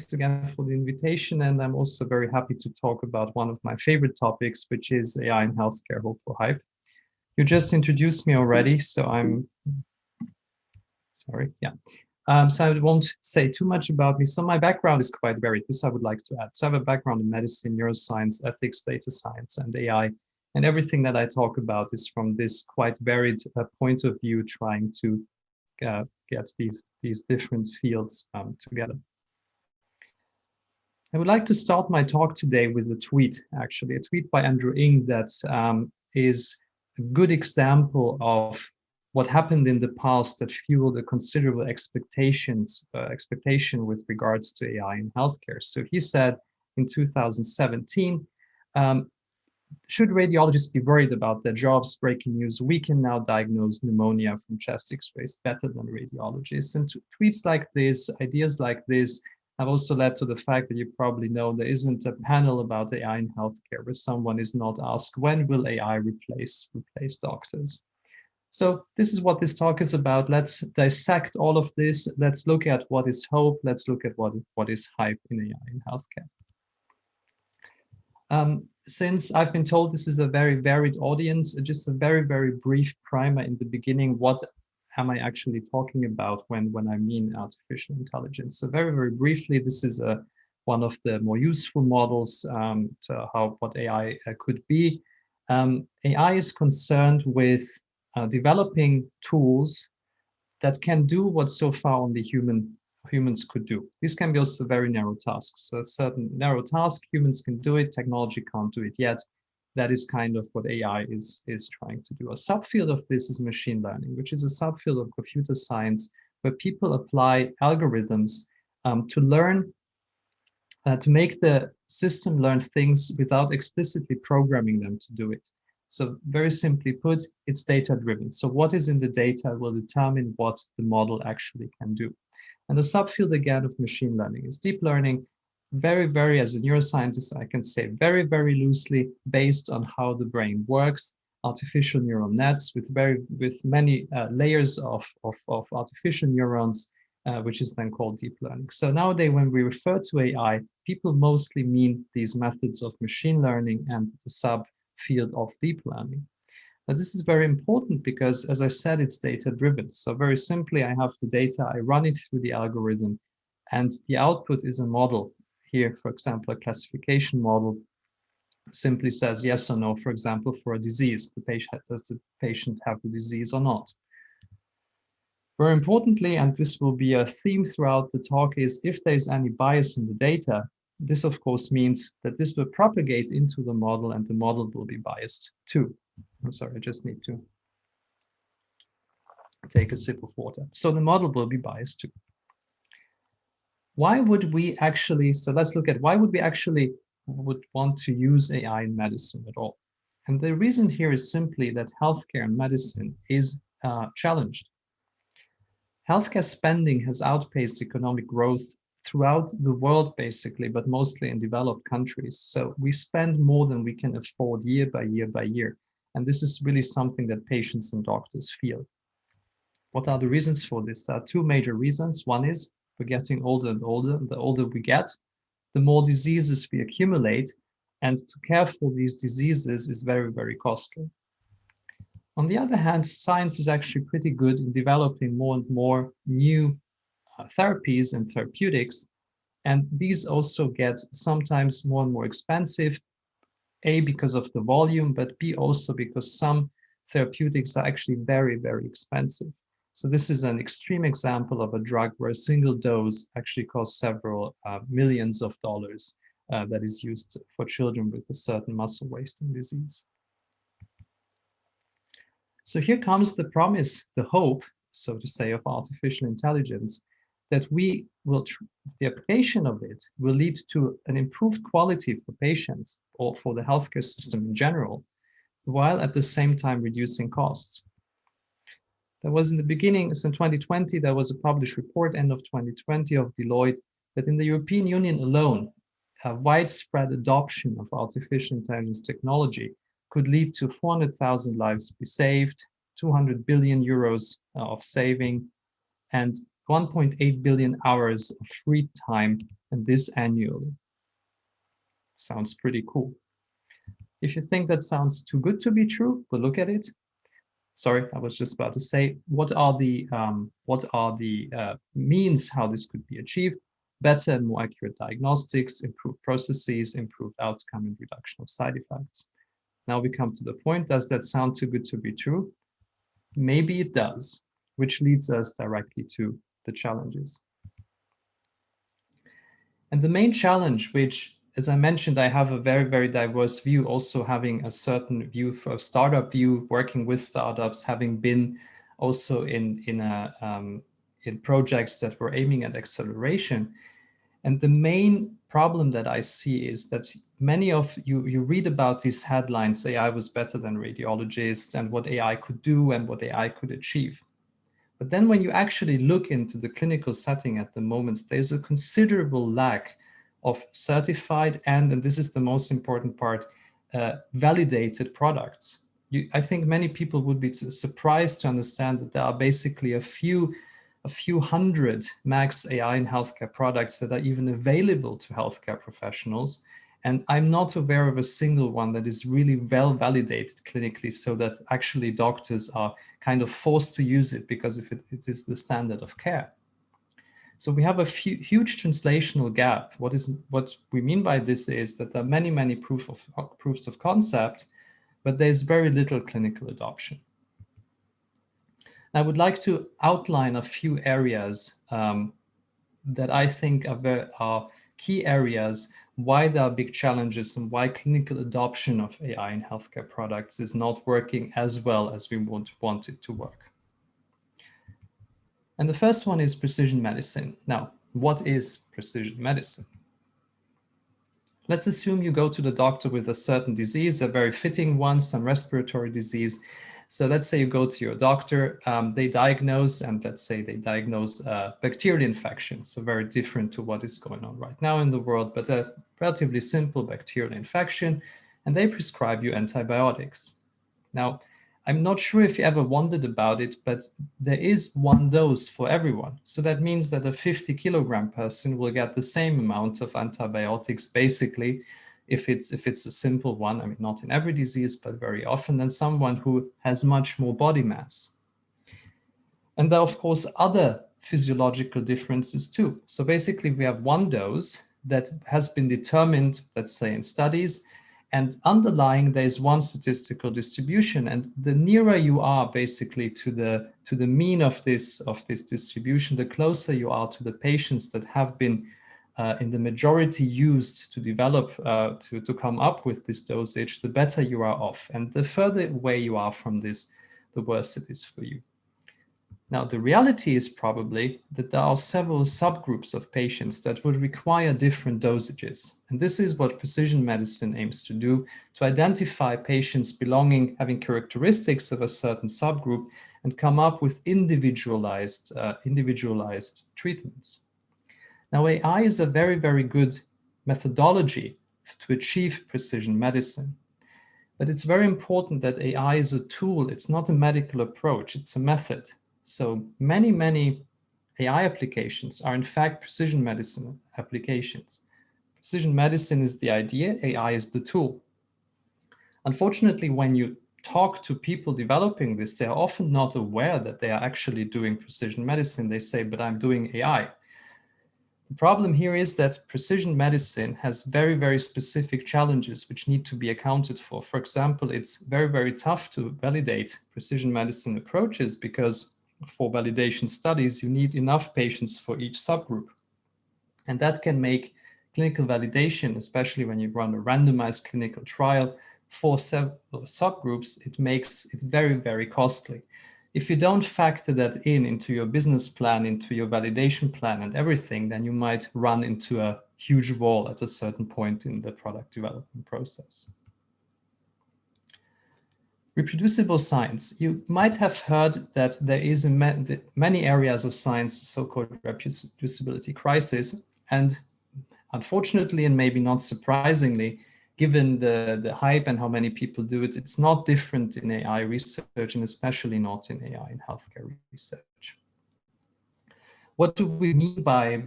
thanks again for the invitation. And I'm also very happy to talk about one of my favorite topics, which is AI in healthcare, hope or hype. You just introduced me already, so I'm sorry. Yeah. So I won't say too much about me. So my background is quite varied. This I would like to add. So I have a background in medicine, neuroscience, ethics, data science, and AI. And everything that I talk about is from this quite varied point of view, trying to get these different fields together. I would like to start my talk today with a tweet, actually, a tweet by Andrew Ng that is a good example of what happened in the past that fueled a considerable expectation with regards to AI in healthcare. So he said in 2017, should radiologists be worried about their jobs? Breaking news, we can now diagnose pneumonia from chest x-rays better than radiologists. And tweets like this, ideas like this, have also led to the fact that you probably know there isn't a panel about AI in healthcare where someone is not asked, when will AI replace doctors? So this is what this talk is about. Let's dissect all of this. Let's look at what is hope. Let's look at what is hype in AI in healthcare. Since I've been told this is a very varied audience, just a very, very brief primer in the beginning. What am I actually talking about when I mean artificial intelligence? So very, very briefly, this is one of the more useful models to what AI could be. AI is concerned with developing tools that can do what so far only humans could do. These can be also very narrow tasks. So a certain narrow task, humans can do it, technology can't do it yet. That is kind of what AI is trying to do. A subfield of this is machine learning, which is a subfield of computer science where people apply algorithms to learn, to make the system learn things without explicitly programming them to do it. So very simply put, it's data-driven. So what is in the data will determine what the model actually can do. And the subfield again of machine learning is deep learning, very, very, as a neuroscientist, I can say very, very loosely based on how the brain works, artificial neural nets with many layers of artificial neurons, which is then called deep learning. So nowadays, when we refer to AI, people mostly mean these methods of machine learning and the subfield of deep learning. Now, this is very important because, as I said, it's data-driven. So very simply, I have the data, I run it through the algorithm, and the output is a model. Here, for example, a classification model simply says yes or no, for example, for a disease. Does the patient have the disease or not? Very importantly, and this will be a theme throughout the talk, is if there's any bias in the data, this of course means that this will propagate into the model and the model will be biased too. I'm sorry, I just need to take a sip of water. So the model will be biased too. Why would we actually, so let's look at why would we actually would want to use AI in medicine at all? And the reason here is simply that healthcare and medicine is challenged. Healthcare spending has outpaced economic growth throughout the world, basically, but mostly in developed countries. So we spend more than we can afford year by year by year. And this is really something that patients and doctors feel. What are the reasons for this? There are two major reasons. One is we're getting older and older. The older we get, the more diseases we accumulate. And to care for these diseases is very, very costly. On the other hand, science is actually pretty good in developing more and more new therapies and therapeutics. And these also get sometimes more and more expensive, A, because of the volume, but B, also because some therapeutics are actually very, very expensive. So this is an extreme example of a drug where a single dose actually costs several millions of dollars that is used for children with a certain muscle wasting disease. So here comes the promise, the hope, so to say, of artificial intelligence, that the application of it will lead to an improved quality for patients or for the healthcare system in general, while at the same time reducing costs. There was in the beginning, so in 2020, there was a published report, end of 2020, of Deloitte, that in the European Union alone, a widespread adoption of artificial intelligence technology could lead to 400,000 lives be saved, 200 billion euros of saving, and 1.8 billion hours of free time and this annually. Sounds pretty cool. If you think that sounds too good to be true, but look at it. Sorry, I was just about to say, what are the means how this could be achieved? Better and more accurate diagnostics, improved processes, improved outcome, and reduction of side effects. Now we come to the point, does that sound too good to be true? Maybe it does, which leads us directly to the challenges. And the main challenge, which, as I mentioned, I have a very, very diverse view, also having a certain view for a startup view, working with startups, having been also in projects that were aiming at acceleration. And the main problem that I see is that many of you read about these headlines, AI was better than radiologists, and what AI could do and what AI could achieve. But then when you actually look into the clinical setting at the moment, there's a considerable lack of certified and this is the most important part, validated products. I think many people would be surprised to understand that there are basically a few hundred max AI in healthcare products that are even available to healthcare professionals. And I'm not aware of a single one that is really well validated clinically so that actually doctors are kind of forced to use it because if it is the standard of care. So we have a huge translational gap. What we mean by this is that there are many proofs of concept, but there's very little clinical adoption. I would like to outline a few areas that I think are key areas why there are big challenges and why clinical adoption of AI in healthcare products is not working as well as we want it to work. And the first one is precision medicine. Now, what is precision medicine? Let's assume you go to the doctor with a certain disease, a very fitting one, some respiratory disease. So let's say you go to your doctor, they diagnose, and let's say they diagnose a bacterial infection. So very different to what is going on right now in the world, but a relatively simple bacterial infection, and they prescribe you antibiotics. Now, I'm not sure if you ever wondered about it, but there is one dose for everyone. So that means that a 50-kilogram person will get the same amount of antibiotics, basically, if it's a simple one, I mean, not in every disease, but very often, than someone who has much more body mass. And there are, of course, other physiological differences too. So basically, we have one dose that has been determined, let's say, in studies, and underlying there is one statistical distribution, and the nearer you are basically to the mean of this distribution, the closer you are to the patients that have been in the majority used to develop to come up with this dosage, the better you are off, and the further away you are from this, the worse it is for you. Now, the reality is probably that there are several subgroups of patients that would require different dosages. And this is what precision medicine aims to do, to identify patients having characteristics of a certain subgroup and come up with individualized treatments. Now, AI is a very, very good methodology to achieve precision medicine. But it's very important that AI is a tool. It's not a medical approach, it's a method. So many AI applications are in fact precision medicine applications. Precision medicine is the idea, AI is the tool. Unfortunately, when you talk to people developing this, they are often not aware that they are actually doing precision medicine. They say, but I'm doing AI. The problem here is that precision medicine has very, very specific challenges which need to be accounted for. For example, it's very, very tough to validate precision medicine approaches because for validation studies, you need enough patients for each subgroup. And that can make clinical validation, especially when you run a randomized clinical trial for several subgroups, it makes it very, very costly. If you don't factor that into your business plan, into your validation plan and everything, then you might run into a huge wall at a certain point in the product development process. Reproducible science. You might have heard that there is in many areas of science, so-called reproducibility crisis. And unfortunately, and maybe not surprisingly, given the hype and how many people do it, it's not different in AI research, and especially not in AI in healthcare research. What do we mean by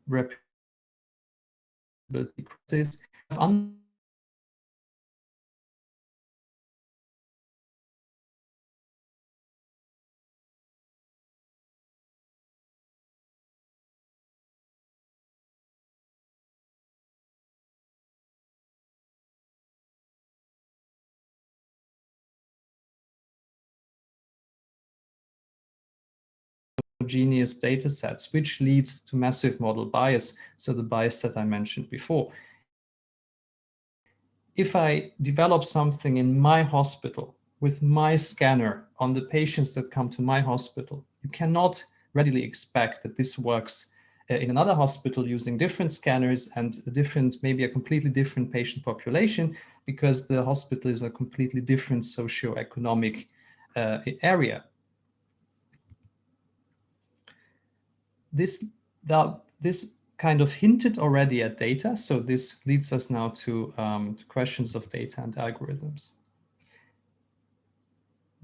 reproducibility crisis. Homogeneous data sets, which leads to massive model bias. So the bias that I mentioned before. If I develop something in my hospital with my scanner on the patients that come to my hospital, you cannot readily expect that this works in another hospital using different scanners and maybe a completely different patient population, because the hospital is a completely different socioeconomic area. This kind of hinted already at data, so this leads us now to questions of data and algorithms.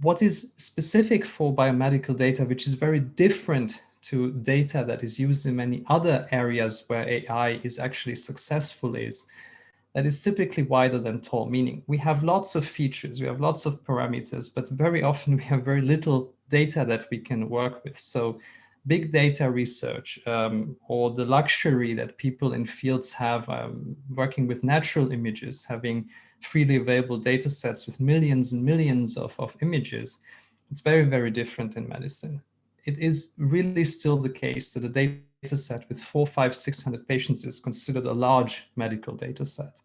What is specific for biomedical data, which is very different to data that is used in many other areas where AI is actually successful, is that is typically wider than tall, meaning we have lots of features, we have lots of parameters, but very often we have very little data that we can work with. So big data research, or the luxury that people in fields have, working with natural images, having freely available data sets with millions and millions of images, it's very, very different in medicine. It is really still the case that a data set with 400, 500, 600 patients is considered a large medical data set,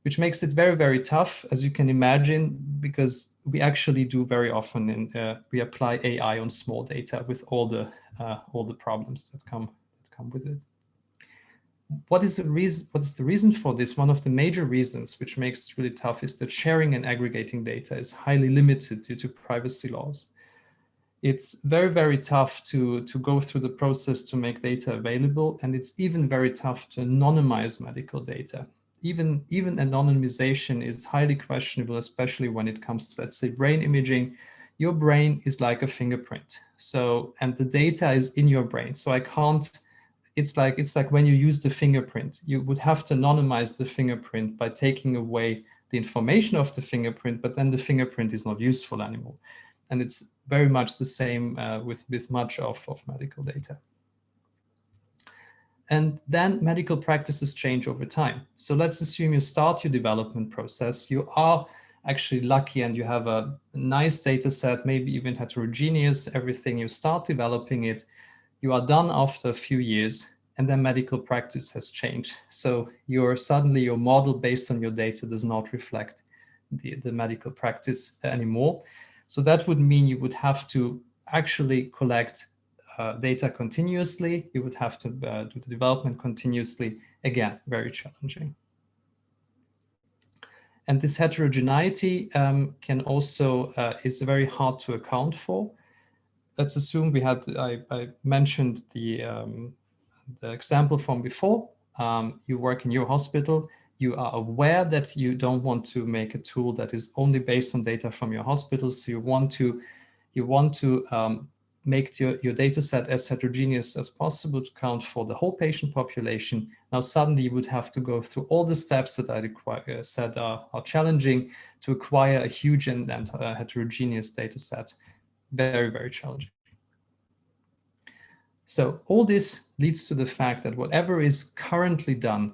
which makes it very, very tough, as you can imagine, because we actually do very often, we apply AI on small data with all the problems that come with it. What is the reason for this? One of the major reasons which makes it really tough is that sharing and aggregating data is highly limited due to privacy laws. It's very, very tough to go through the process to make data available, and it's even very tough to anonymize medical data. Even anonymization is highly questionable, especially when it comes to, let's say, brain imaging. Your brain is like a fingerprint. So, and the data is in your brain. So I can't, it's like when you use the fingerprint, you would have to anonymize the fingerprint by taking away the information of the fingerprint, but then the fingerprint is not useful anymore. And it's very much the same with much of medical data. And then medical practices change over time. So let's assume you start your development process. You are actually lucky and you have a nice data set, maybe even heterogeneous, everything. You start developing it. You are done after a few years, and then medical practice has changed. So suddenly your model based on your data does not reflect the medical practice anymore. So that would mean you would have to actually collect data continuously. You would have to do the development continuously. Again, very challenging. And this heterogeneity can also is very hard to account for. Let's assume I mentioned the example from before. You work in your hospital. You are aware that you don't want to make a tool that is only based on data from your hospital. So you want to make your data set as heterogeneous as possible to count for the whole patient population. Now suddenly you would have to go through all the steps that I said are challenging to acquire a huge and heterogeneous data set. Very, very challenging. So all this leads to the fact that whatever is currently done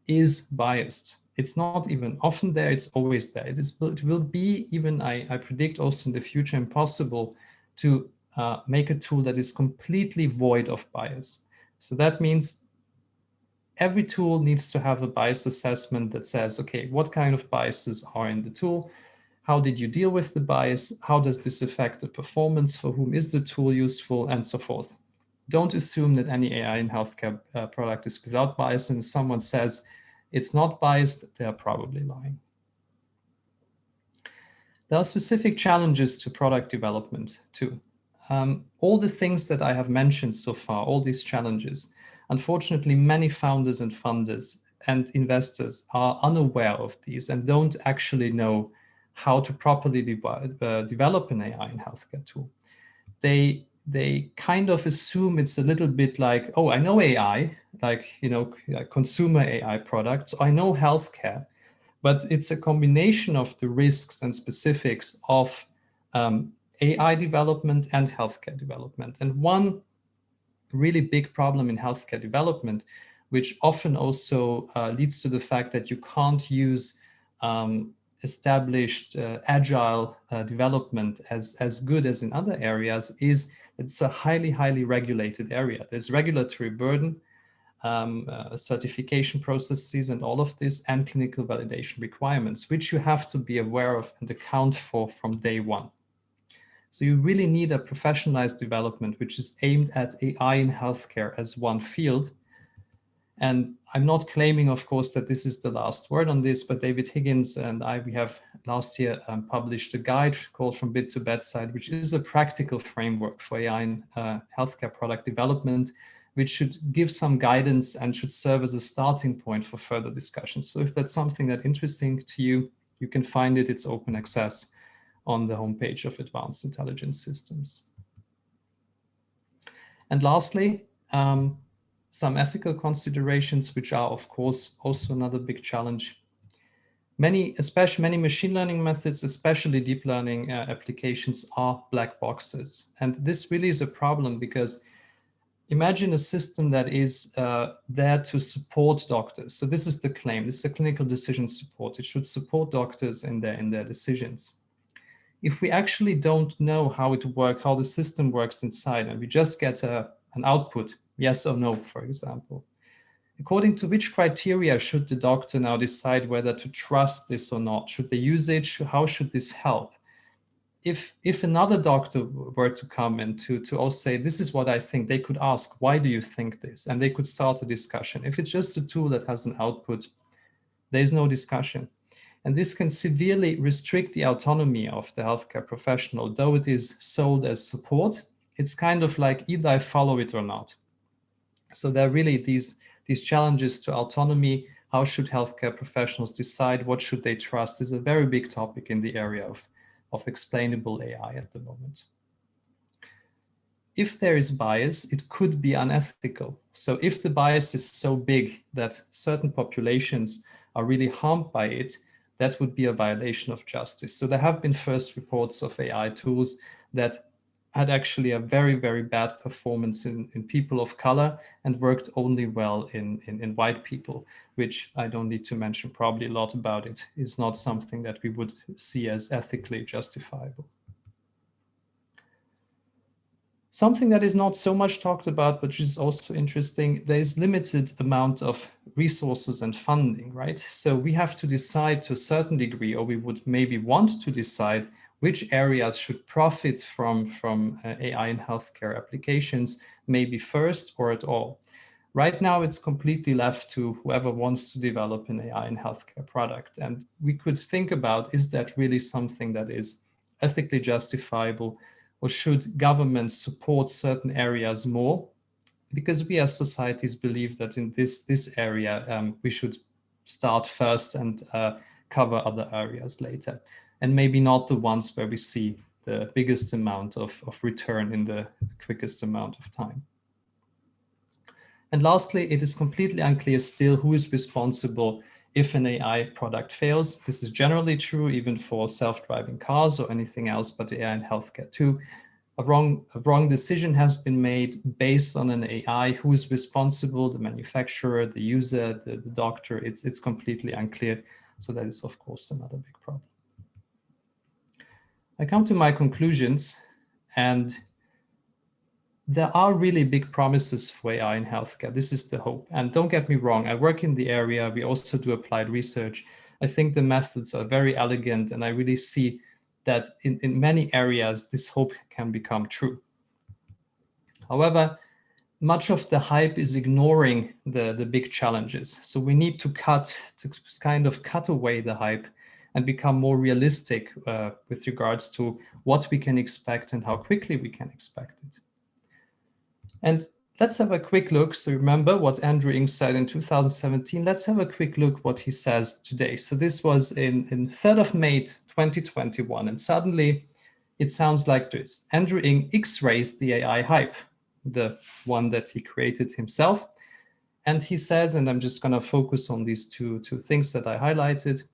is biased. It's not even often there, it's always there. It will be, even I predict also in the future, impossible to make a tool that is completely void of bias. So that means every tool needs to have a bias assessment that says, okay, what kind of biases are in the tool? How did you deal with the bias? How does this affect the performance? For whom is the tool useful? And so forth. Don't assume that any AI in healthcare product is without bias. And if someone says it's not biased, they are probably lying. There are specific challenges to product development too. All the things that I have mentioned so far, all these challenges, unfortunately, many founders and funders and investors are unaware of these and don't actually know how to properly develop an AI in healthcare tool. They they kind of assume it's a little bit like, oh, I know AI, like, like consumer AI products. I know healthcare, but it's a combination of the risks and specifics of AI development and healthcare development. And one really big problem in healthcare development, which often also leads to the fact that you can't use established agile development as good as in other areas, is it's a highly regulated area. There's regulatory burden, certification processes and all of this, and clinical validation requirements, which you have to be aware of and account for from day one. So you really need a professionalized development, which is aimed at AI in healthcare as one field. And I'm not claiming, of course, that this is the last word on this, but David Higgins and we have last year published a guide called From Bid to Bedside, which is a practical framework for AI in healthcare product development, which should give some guidance and should serve as a starting point for further discussion. So if that's something that's interesting to you, you can find it. It's open access on the homepage of Advanced Intelligence Systems. And lastly, some ethical considerations, which are, of course, also another big challenge. Many machine learning methods, especially deep learning applications, are black boxes. And this really is a problem, because imagine a system that is there to support doctors. So this is the claim. This is a clinical decision support. It should support doctors in their decisions. If we actually don't know how it works, how the system works inside, and we just get an output, yes or no, for example, according to which criteria should the doctor now decide whether to trust this or not? Should they use it? How should this help? If another doctor were to come and to also say, this is what I think, they could ask, why do you think this? And they could start a discussion. If it's just a tool that has an output, there's no discussion. And this can severely restrict the autonomy of the healthcare professional. Though it is sold as support, it's kind of like either I follow it or not. So there are really these challenges to autonomy. How should healthcare professionals decide? What should they trust? Is a very big topic in the area of explainable AI at the moment. If there is bias, it could be unethical. So if the bias is so big that certain populations are really harmed by it, that would be a violation of justice. So there have been first reports of AI tools that had actually a very bad performance in people of color and worked only well in white people, which I don't need to mention probably a lot about. It is not something that we would see as ethically justifiable. Something that is not so much talked about, but which is also interesting, there is limited amount of resources and funding, right? So we have to decide to a certain degree, or we would maybe want to decide which areas should profit from AI in healthcare applications, maybe first or at all. Right now, it's completely left to whoever wants to develop an AI in healthcare product. And we could think about, is that really something that is ethically justifiable? Or should governments support certain areas more? Because we as societies believe that in this area, we should start first and cover other areas later. And maybe not the ones where we see the biggest amount of return in the quickest amount of time. And lastly, it is completely unclear still who is responsible if an AI product fails. This is generally true even for self-driving cars or anything else, but AI in healthcare too. A wrong decision has been made based on an AI. Who is responsible? The manufacturer, the user, the doctor? It's completely unclear. So that is, of course, another big problem. I come to my conclusions, and there are really big promises for AI in healthcare. This is the hope. And don't get me wrong, I work in the area. We also do applied research. I think the methods are very elegant, and I really see that in many areas, this hope can become true. However, much of the hype is ignoring the big challenges. So we need to kind of cut away the hype and become more realistic with regards to what we can expect and how quickly we can expect it. And let's have a quick look. So remember what Andrew Ng said in 2017. Let's have a quick look what he says today. So this was in 3rd of May, 2021. And suddenly it sounds like this. Andrew Ng X-rays the AI hype, the one that he created himself. And he says, and I'm just going to focus on these two things that I highlighted.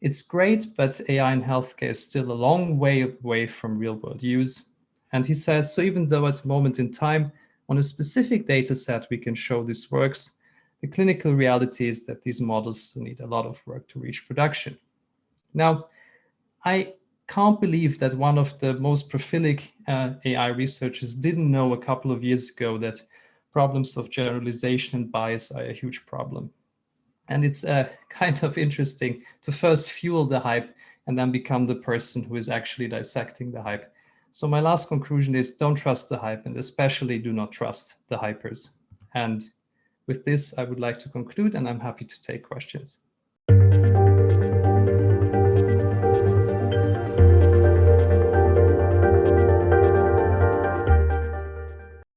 It's great, but AI in healthcare is still a long way away from real world use. And he says, so even though at the moment in time, on a specific data set, we can show this works, the clinical reality is that these models need a lot of work to reach production. Now, I can't believe that one of the most prolific AI researchers didn't know a couple of years ago that problems of generalization and bias are a huge problem. And it's kind of interesting to first fuel the hype and then become the person who is actually dissecting the hype. So my last conclusion is don't trust the hype, and especially do not trust the hypers. And with this, I would like to conclude, and I'm happy to take questions.